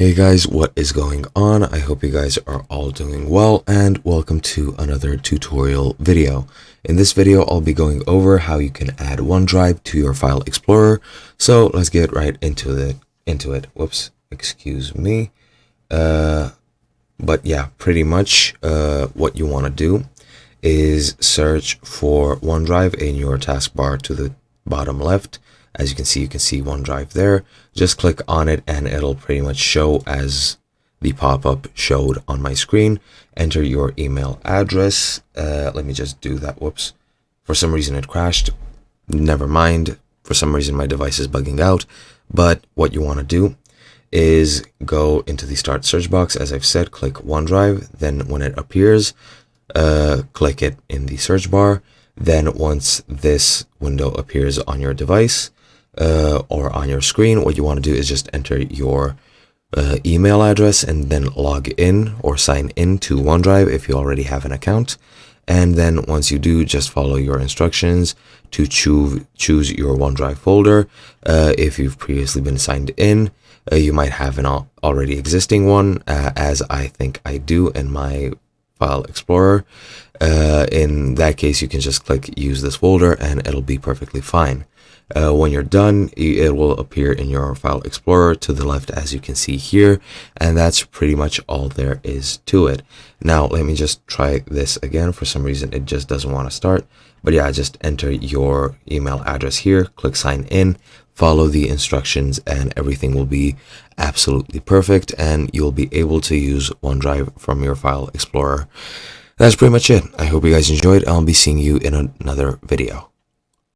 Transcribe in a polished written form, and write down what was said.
Hey guys, what is going on? I hope you guys are all doing well, and welcome to another tutorial video. In this video, I'll be going over how you can add OneDrive to your file explorer. So let's get right into it. Whoops, excuse me. But yeah, pretty much what you want to do is search for OneDrive in your taskbar to the bottom left. As you can see OneDrive there. Just click on it and it'll pretty much show as the pop-up showed on my screen. Enter your email address. Let me just do that. Whoops. For some reason it crashed. Never mind. For some reason my device is bugging out. But what you want to do is go into the start search box. As I've said, click OneDrive. Then when it appears, click it in the search bar. Then once this window appears on your device, or on your screen, what you want to do is just enter your email address and then log in or sign in to OneDrive if you already have an account. And then once you do, just follow your instructions to choose your OneDrive folder. If you've previously been signed in, you might have an already existing one, as I think I do in my file explorer. In that case, you can just click use this folder and it'll be perfectly fine. When you're done, it will appear in your file explorer to the left, as you can see here, and that's pretty much all there is to it. Now let me just try this again. For some reason it just doesn't want to start, but yeah, just enter your email address here, click sign in, follow the instructions, and everything will be absolutely perfect, and you'll be able to use OneDrive from your file explorer. That's pretty much it. I hope you guys enjoyed. I'll be seeing you in another video.